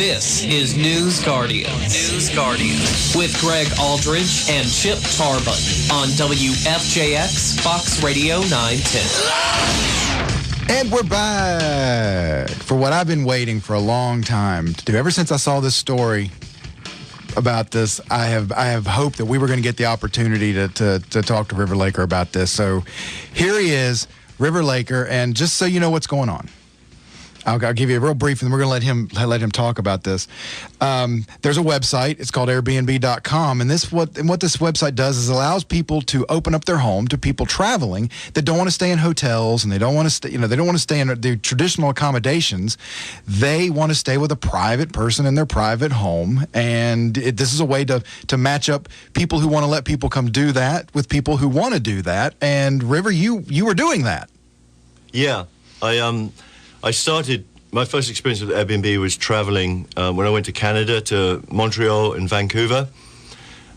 This is News Guardian. With Greg Aldridge and Chip Tarbun on WFJX Fox Radio 910. And we're back for what I've been waiting for a long time to do. Ever since I saw this story about this, I have hoped that we were going to get the opportunity to talk to River Laker about this. So here he is, River Laker, and just so you know what's going on, I'll give you a real brief, and we're going to let him talk about this. There's a website. It's called Airbnb.com, and what this website does is allows people to open up their home to people traveling that don't want to stay in hotels, and they don't want to stay. They don't want to stay in the traditional accommodations. They want to stay with a private person in their private home, and this is a way to match up people who want to let people come do that with people who want to do that. And River, you were doing that. Yeah, I started, my first experience with Airbnb was traveling when I went to Canada, to Montreal and Vancouver.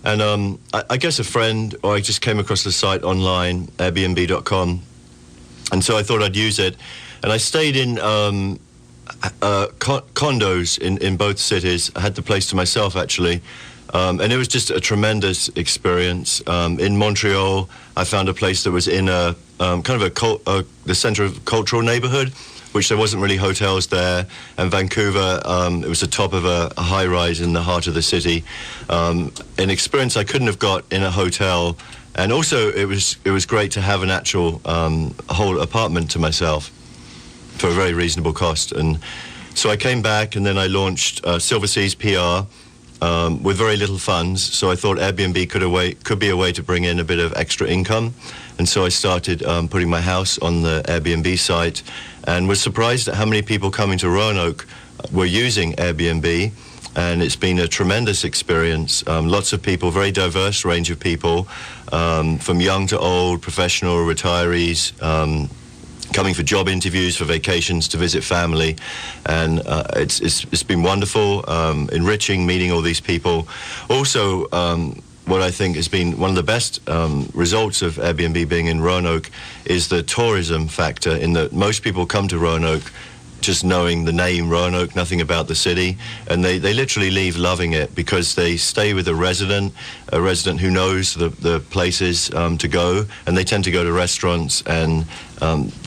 And I guess a friend, or I just came across the site online, Airbnb.com. And so I thought I'd use it. And I stayed in condos in both cities. I had the place to myself, actually. And it was just a tremendous experience. In Montreal, I found a place that was in a kind of the center of a cultural neighborhood, which there wasn't really hotels there. And Vancouver, it was the top of a high-rise in the heart of the city. An experience I couldn't have got in a hotel. And also, it was great to have an actual whole apartment to myself for a very reasonable cost. And so I came back, and then I launched Silver Seas PR with very little funds. So I thought Airbnb could be a way to bring in a bit of extra income. And so I started putting my house on the Airbnb site, and was surprised at how many people coming to Roanoke were using Airbnb. And it's been a tremendous experience. Lots of people, very diverse range of people, from young to old, professional, retirees, coming for job interviews, for vacations, to visit family. And it's been wonderful, enriching, meeting all these people. Also, what I think has been one of the best results of Airbnb being in Roanoke is the tourism factor, in that most people come to Roanoke just knowing the name Roanoke, nothing about the city, and they literally leave loving it because they stay with a resident who knows the places to go, and they tend to go to restaurants and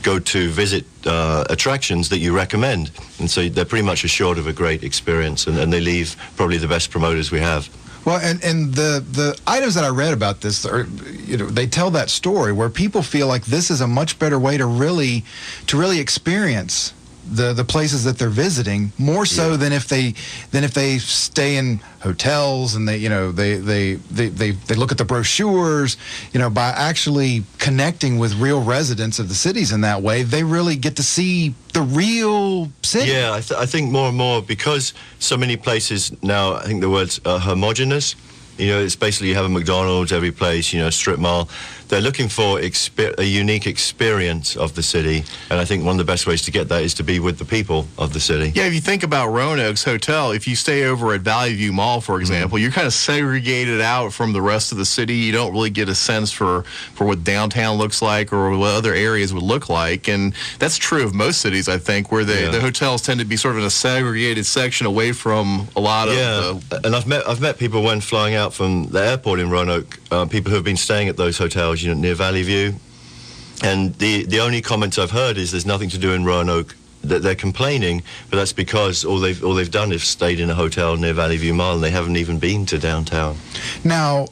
go to visit attractions that you recommend, and so they're pretty much assured of a great experience, and they leave probably the best promoters we have. Well, and the items that I read about this are, they tell that story where people feel like this is a much better way to really experience the places that they're visiting, more so than if they stay in hotels and they look at the brochures. By actually connecting with real residents of the cities in that way, they really get to see the real city. Yeah, I think more and more, because so many places now, I think the word's homogenous. It's basically you have a McDonald's every place, strip mall. They're looking for a unique experience of the city, and I think one of the best ways to get that is to be with the people of the city. Yeah, if you think about Roanoke's hotel, if you stay over at Valley View Mall, for example, you're kind of segregated out from the rest of the city. You don't really get a sense for what downtown looks like or what other areas would look like, and that's true of most cities, I think, where the hotels tend to be sort of in a segregated section away from a lot of and I've met people when flying out from the airport in Roanoke, people who have been staying at those hotels, near Valley View, and the only comments I've heard is there's nothing to do in Roanoke. That they're complaining, but that's because all they've done is stayed in a hotel near Valley View Mall, and they haven't even been to downtown. Now,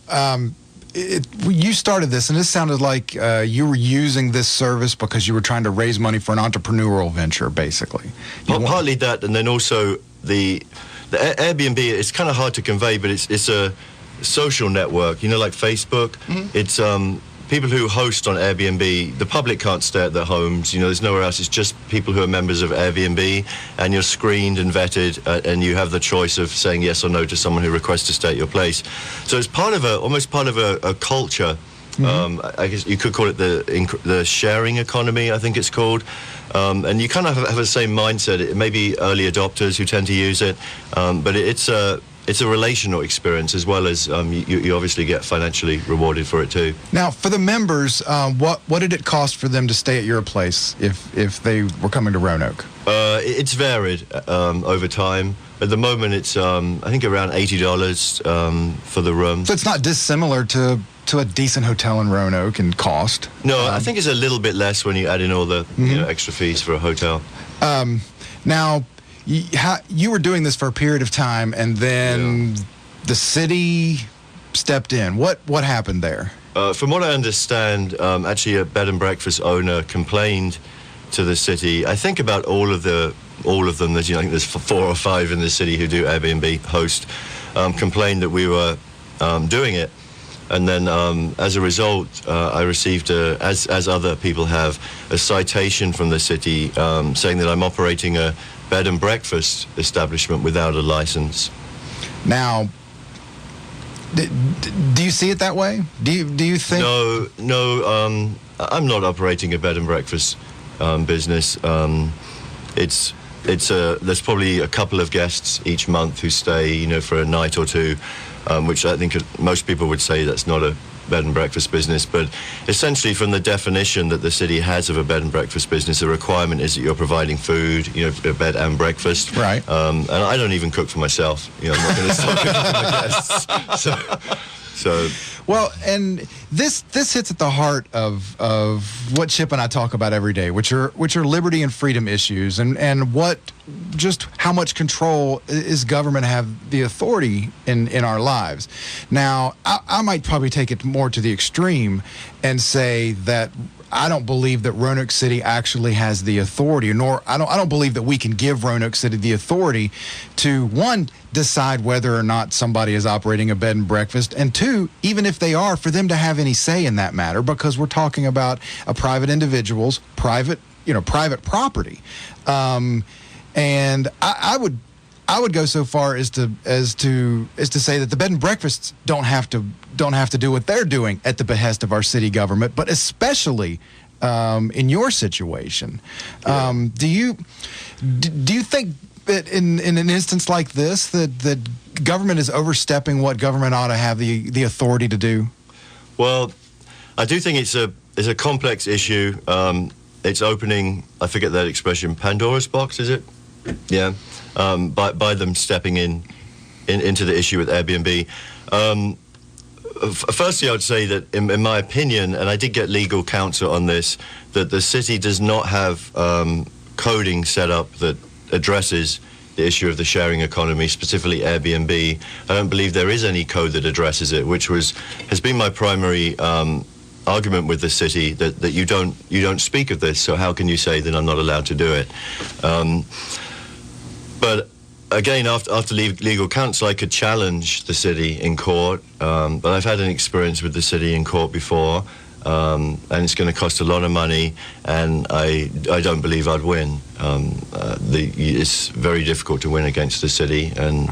you started this, and it sounded like you were using this service because you were trying to raise money for an entrepreneurial venture, basically. Partly that, and then also the Airbnb. It's kind of hard to convey, but it's a social network, like Facebook. Mm-hmm. It's people who host on Airbnb. The public can't stay at their homes. There's nowhere else. It's just people who are members of Airbnb, and you're screened and vetted, and you have the choice of saying yes or no to someone who requests to stay at your place. So it's almost part of a culture. Mm-hmm. I guess you could call it the sharing economy, I think it's called. And you kind of have the same mindset. It may be early adopters who tend to use it, but it's a relational experience, as well as you obviously get financially rewarded for it too. Now, for the members, what did it cost for them to stay at your place if they were coming to Roanoke? It's varied over time. At the moment, it's I think around $80 for the room. So it's not dissimilar to a decent hotel in Roanoke in cost. No, I think it's a little bit less when you add in all the extra fees for a hotel. Now, you were doing this for a period of time, and then the city stepped in. What happened there? From what I understand, actually a bed and breakfast owner complained to the city. I think about all of them. That I think there's 4 or 5 in the city who do Airbnb host. Complained that we were doing it, and then as a result, I received, as other people have, a citation from the city saying that I'm operating a bed and breakfast establishment without a license. Now, do you see it that way? Do you think? No. I'm not operating a bed and breakfast business. There's probably a couple of guests each month who stay, for a night or two, which I think most people would say that's not a bed and breakfast business. But essentially, from the definition that the city has of a bed and breakfast business, the requirement is that you're providing food, a bed and breakfast. Right. And I don't even cook for myself. I'm not going to start cooking for my guests. So. Well, and this hits at the heart of what Chip and I talk about every day, which are liberty and freedom issues, and just how much control is government have the authority in our lives. Now, I might probably take it more to the extreme and say that I don't believe that Roanoke City actually has the authority, nor I don't believe that we can give Roanoke City the authority to, one, decide whether or not somebody is operating a bed and breakfast, and two, even if they are, for them to have any say in that matter, because we're talking about a private individual's private property. And I would go so far as to say that the bed and breakfasts don't have to do what they're doing at the behest of our city government, but especially in your situation. Do you think that in an instance like this that government is overstepping what government ought to have the authority to do? Well, I do think it's a complex issue. It's opening, I forget that expression, Pandora's box, is it? Yeah. By them stepping into the issue with Airbnb. Firstly, I would say that in my opinion, and I did get legal counsel on this, that the city does not have coding set up that addresses the issue of the sharing economy, specifically Airbnb. I don't believe there is any code that addresses it, which has been my primary argument with the city, that you don't speak of this, so how can you say that I'm not allowed to do it? But again, after legal counsel, I could challenge the city in court, but I've had an experience with the city in court before, and it's going to cost a lot of money, and I don't believe I'd win. It's very difficult to win against the city, and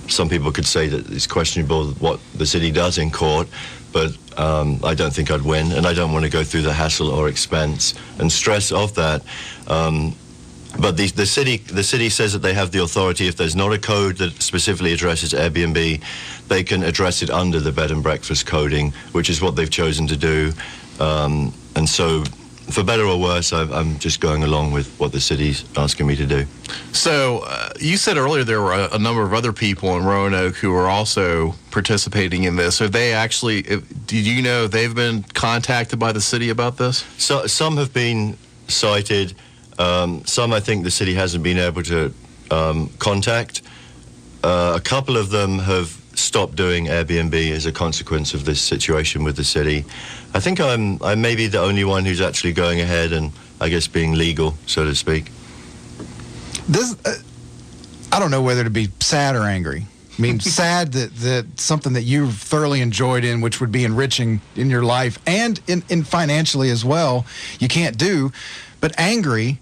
some people could say that it's questionable what the city does in court, but I don't think I'd win, and I don't want to go through the hassle or expense and stress of that. But the city says that they have the authority. If there's not a code that specifically addresses Airbnb, they can address it under the bed and breakfast coding, which is what they've chosen to do. And so, for better or worse, I'm just going along with what the city's asking me to do. So, you said earlier there were a number of other people in Roanoke who are also participating in this. Are they actually, did you know they've been contacted by the city about this? So, some have been cited. Some I think the city hasn't been able to contact. A couple of them have stopped doing Airbnb as a consequence of this situation with the city. I think I'm maybe the only one who's actually going ahead and, I guess, being legal, so to speak. This, I don't know whether to be sad or angry. I mean, sad that something that you've thoroughly enjoyed in, which would be enriching in your life and in financially as well, you can't do, but angry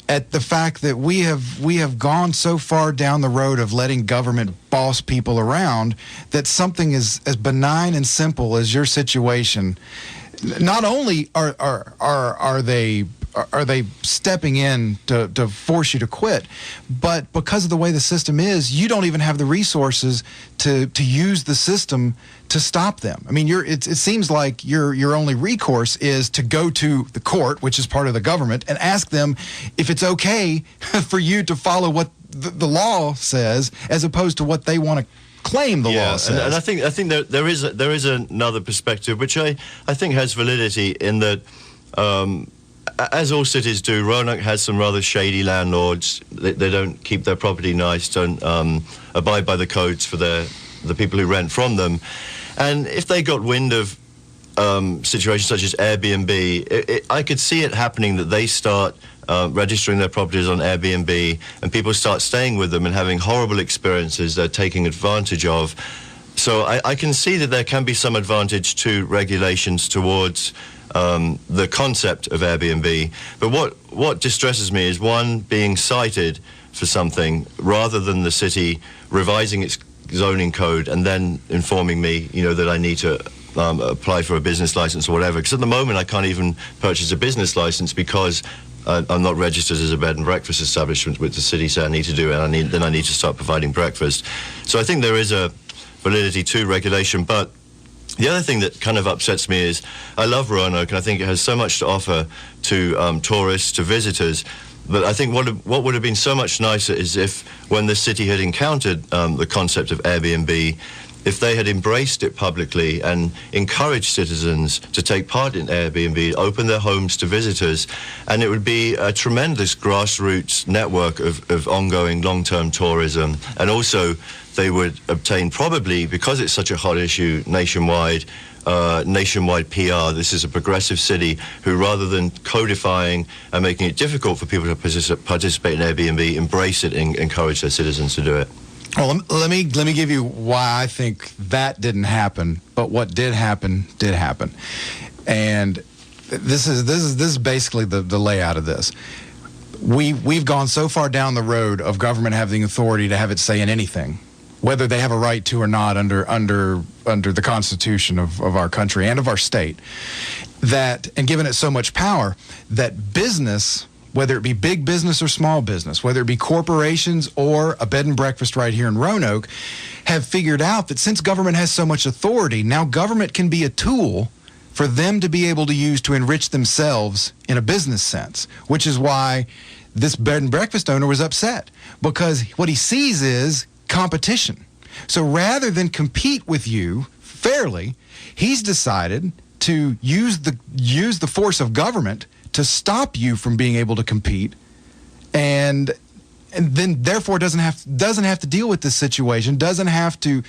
at the fact that we have gone so far down the road of letting government boss people around, that something as benign and simple as your situation, not only are they stepping in to force you to quit, but because of the way the system is, you don't even have the resources to use the system to stop them. I mean, it seems like your only recourse is to go to the court, which is part of the government, and ask them if it's okay for you to follow what the law says, as opposed to what they want to claim the law says. And I think there is another perspective which I think has validity in that. As all cities do, Roanoke has some rather shady landlords. They don't keep their property nice, don't abide by the codes for the people who rent from them. And if they got wind of situations such as Airbnb, I could see it happening that they start registering their properties on Airbnb and people start staying with them and having horrible experiences they're taking advantage of. So I can see that there can be some advantage to regulations towards the concept of Airbnb. But what distresses me is, one, being cited for something rather than the city revising its zoning code and then informing me, that I need to apply for a business license or whatever. Because at the moment I can't even purchase a business license because I'm not registered as a bed and breakfast establishment, which the city said I need to do, and I need to start providing breakfast. So I think there is a validity to regulation, but the other thing that kind of upsets me is I love Roanoke, and I think it has so much to offer to tourists, to visitors. But I think what would have been so much nicer is if, when the city had encountered the concept of Airbnb, if they had embraced it publicly and encouraged citizens to take part in Airbnb, open their homes to visitors, and it would be a tremendous grassroots network of ongoing long-term tourism. And also they would obtain, probably because it's such a hot issue nationwide PR. This is a progressive city who, rather than codifying and making it difficult for people to participate in Airbnb, embrace it and encourage their citizens to do it. Well, let me give you why I think that didn't happen, but what did happen. And this is basically the layout of this. We've gone so far down the road of government having authority to have its say in anything, whether they have a right to or not under the Constitution of our country and of our state, and given it so much power that business, whether it be big business or small business, whether it be corporations or a bed and breakfast right here in Roanoke, have figured out that since government has so much authority, now government can be a tool for them to be able to use to enrich themselves in a business sense, which is why this bed and breakfast owner was upset, because what he sees is competition. So rather than compete with you fairly, he's decided to use the force of government to stop you from being able to compete, and then therefore doesn't have to deal with this situation, doesn't have to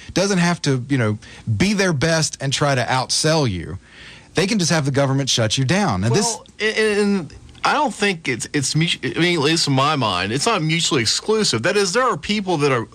be their best and try to outsell you. They can just have the government shut you down. And and I don't think it's at least in my mind, it's not mutually exclusive. That is, there are people that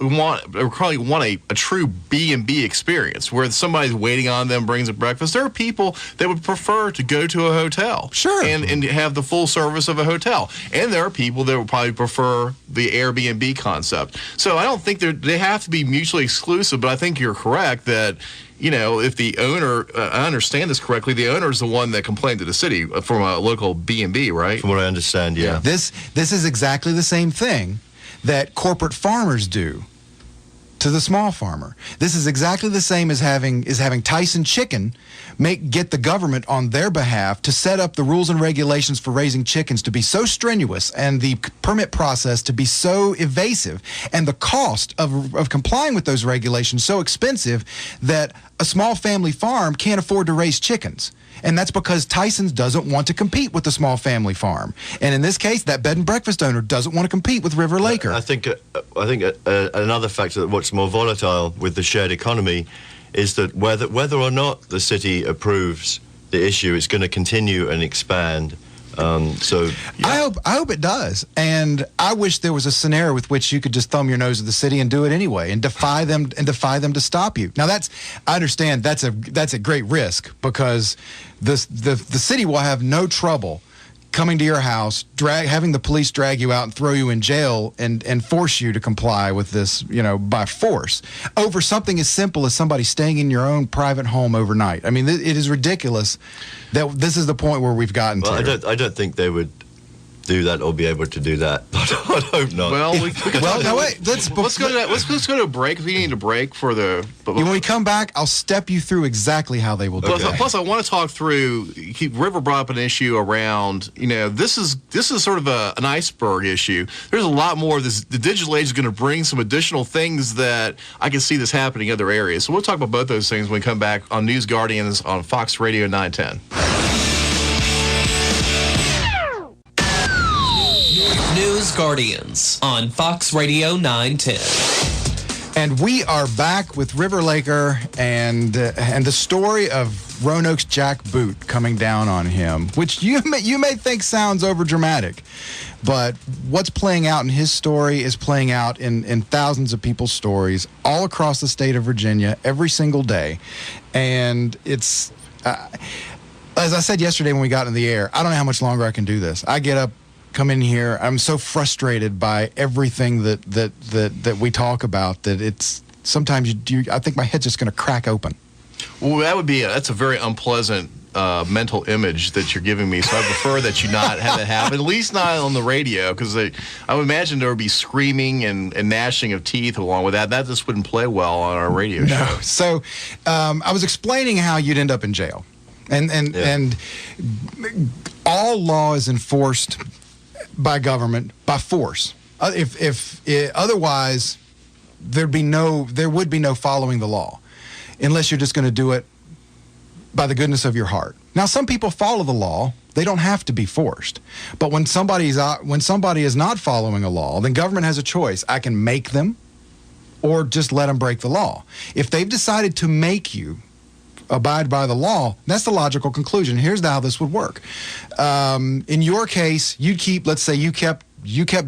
probably want a true B&B experience where somebody's waiting on them, brings a breakfast. There are people that would prefer to go to a hotel, sure, and have the full service of a hotel. And there are people that would probably prefer the Airbnb concept. So I don't think they have to be mutually exclusive, but I think you're correct that, if the owner, I understand this correctly, the owner is the one that complained to the city from a local B&B, right? From what I understand, yeah. This is exactly the same thing that corporate farmers do to the small farmer. This is exactly the same as having Tyson Chicken get the government on their behalf to set up the rules and regulations for raising chickens to be so strenuous and the permit process to be so evasive and the cost of complying with those regulations so expensive that a small family farm can't afford to raise chickens. And that's because Tyson's doesn't want to compete with the small family farm. And in this case, that bed and breakfast owner doesn't want to compete with River Laker. I think another factor that what's more volatile with the shared economy is that whether or not the city approves the issue, it's going to continue and expand. I hope it does, and I wish there was a scenario with which you could just thumb your nose at the city and do it anyway, and defy them to stop you. Now I understand that's a great risk, because the city will have no trouble coming to your house, having the police drag you out and throw you in jail and force you to comply with this, by force, over something as simple as somebody staying in your own private home overnight. I mean, it is ridiculous that this is the point where we've gotten to. I don't think they would do that or be able to do that. But I hope not. Well, wait. Let's go to a break if we need a break for the. When we come back, I'll step you through exactly how they will do it. Plus, I want to talk through. River brought up an issue around. This is sort of an iceberg issue. There's a lot more. The digital age is going to bring some additional things that I can see this happening in other areas. So we'll talk about both those things when we come back on News Guardians on Fox Radio 910. News Guardians on Fox Radio 910. And we are back with River Laker and the story of Roanoke's Jackboot coming down on him, which you may think sounds overdramatic, but what's playing out in his story is playing out in thousands of people's stories all across the state of Virginia every single day. And it's, as I said yesterday when we got in the air, I don't know how much longer I can do this. I get up, come in here, I'm so frustrated by everything that we talk about that it's sometimes I think my head's just going to crack open. Well, that's a very unpleasant mental image that you're giving me, so I prefer that you not have it happen, at least not on the radio, because I would imagine there would be screaming and gnashing of teeth along with that. That just wouldn't play well on our radio show. So I was explaining how you'd end up in jail, and all law is enforced by government by force. Otherwise, there would be no following the law, unless you're just going to do it by the goodness of your heart. Now, some people follow the law; they don't have to be forced. But when somebody is not following a law, then government has a choice: I can make them, or just let them break the law. If they've decided to make you abide by the law, that's the logical conclusion. Here's how this would work. In your case, let's say you kept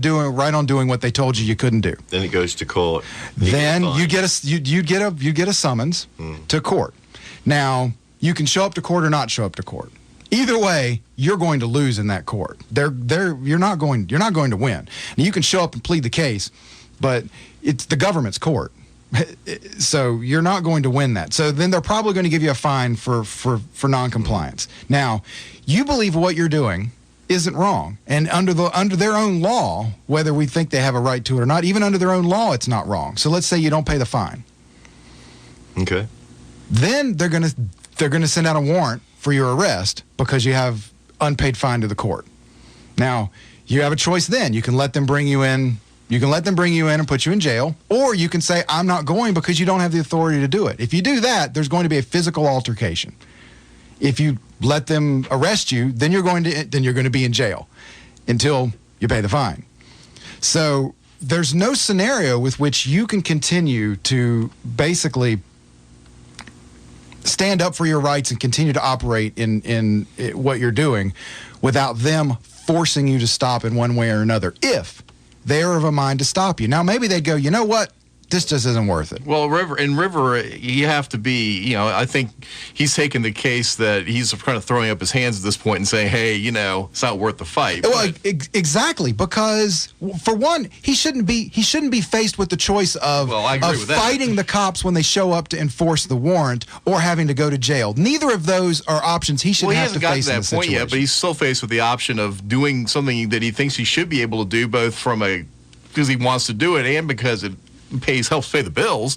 doing what they told you couldn't do. Then it goes to court. Then you get a summons to court. Now, you can show up to court or not show up to court. Either way, you're going to lose in that court. You're not going to win. Now, you can show up and plead the case, but it's the government's court. So you're not going to win that. So then they're probably going to give you a fine for noncompliance. Now, you believe what you're doing isn't wrong, and under their own law, whether we think they have a right to it or not, even under their own law, it's not wrong. So let's say you don't pay the fine. Okay. Then they're going to send out a warrant for your arrest because you have unpaid fine to the court. Now, you have a choice then. You can let them bring you in. You can let them bring you in and put you in jail, or you can say, I'm not going because you don't have the authority to do it. If you do that, there's going to be a physical altercation. If you let them arrest you, then you're going to be in jail until you pay the fine. So there's no scenario with which you can continue to basically stand up for your rights and continue to operate in what you're doing without them forcing you to stop in one way or another, if they are of a mind to stop you. Now, maybe they'd go, you know what? This just isn't worth it. Well, River, you have to be, I think he's taking the case that he's kind of throwing up his hands at this point and saying, hey, it's not worth the fight. Well, exactly, because for one, he shouldn't be faced with the choice of fighting the cops when they show up to enforce the warrant or having to go to jail. Neither of those are options he should have to face in the situation. He hasn't gotten to that point yet, but he's still faced with the option of doing something that he thinks he should be able to do, both because he wants to do it and because it helps pay the bills.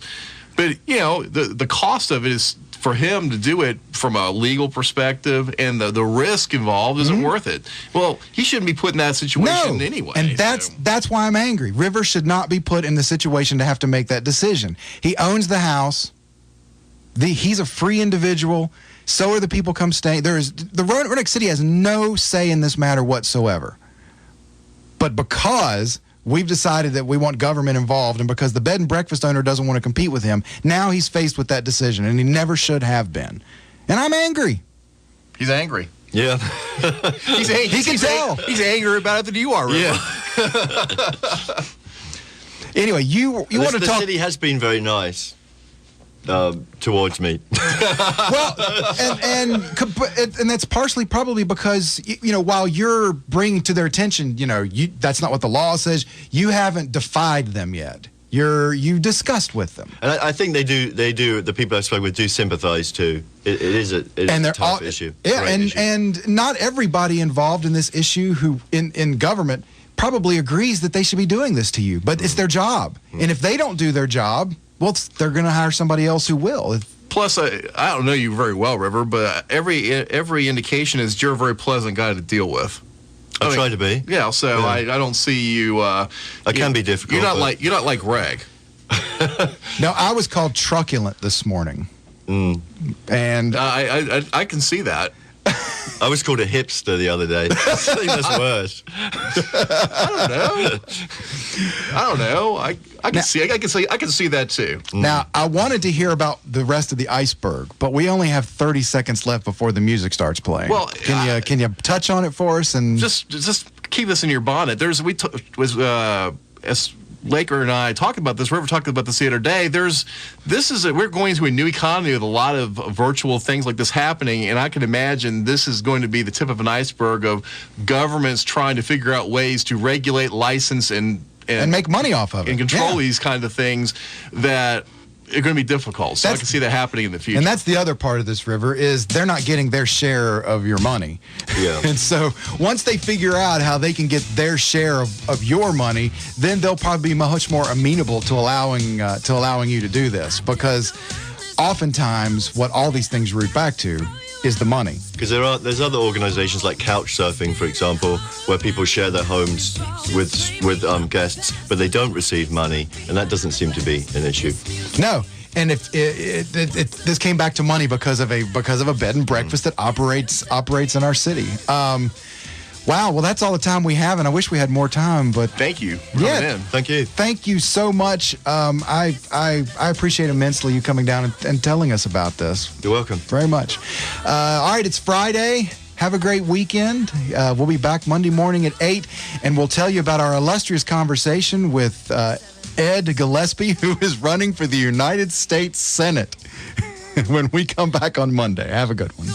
But the cost of it is for him to do it from a legal perspective, and the risk involved isn't worth it. Well, he shouldn't be put in that situation anyway. And that's why I'm angry. River should not be put in the situation to have to make that decision. He owns the house. He's a free individual. So are the people come staying. The Roanoke City has no say in this matter whatsoever. But because we've decided that we want government involved, and because the bed and breakfast owner doesn't want to compete with him, now he's faced with that decision, and he never should have been. And I'm angry. He's angry. Yeah. He can tell. He's angrier about it than you are, River. Yeah. Anyway, you want to talk. The city has been very nice towards me. Well, and that's partially probably because while you're bringing to their attention, that's not what the law says. You haven't defied them yet. you've discussed with them. And I think they do. The people I spoke with do sympathise too. It is a tough issue. Yeah, issue. and not everybody involved in this issue who in government probably agrees that they should be doing this to you, but it's their job. And if they don't do their job, well, they're going to hire somebody else who will. Plus, I don't know you very well, River, but every indication is you're a very pleasant guy to deal with. I try to be. Yeah, so I don't see you. I can be difficult. You're not like Greg. No, I was called truculent this morning, and I can see that. I was called a hipster the other day. I think that's worse. I don't know. I can see that too. Now, I wanted to hear about the rest of the iceberg, but we only have 30 seconds left before the music starts playing. Well, can you touch on it for us and just keep this in your bonnet? As Laker and I talked about this, River talked about this the other day. We're going to a new economy with a lot of virtual things like this happening, and I can imagine this is going to be the tip of an iceberg of governments trying to figure out ways to regulate, license, and make money off of it and control these kind of things that are going to be difficult. So I can see that happening in the future. And that's the other part of this, River, is they're not getting their share of your money. Yeah. And so once they figure out how they can get their share of your money, then they'll probably be much more amenable to allowing you to do this, because oftentimes what all these things root back to is the money. Because there's other organisations like Couchsurfing, for example, where people share their homes with guests, but they don't receive money, and that doesn't seem to be an issue. No. And if this came back to money because of a bed and breakfast that operates in our city. Wow, well, that's all the time we have, and I wish we had more time, but thank you for coming in. Thank you so much. I appreciate immensely you coming down and telling us about this. You're welcome. Very much. All right, it's Friday. Have a great weekend. We'll be back Monday morning at 8, and we'll tell you about our illustrious conversation with Ed Gillespie, who is running for the United States Senate when we come back on Monday. Have a good one.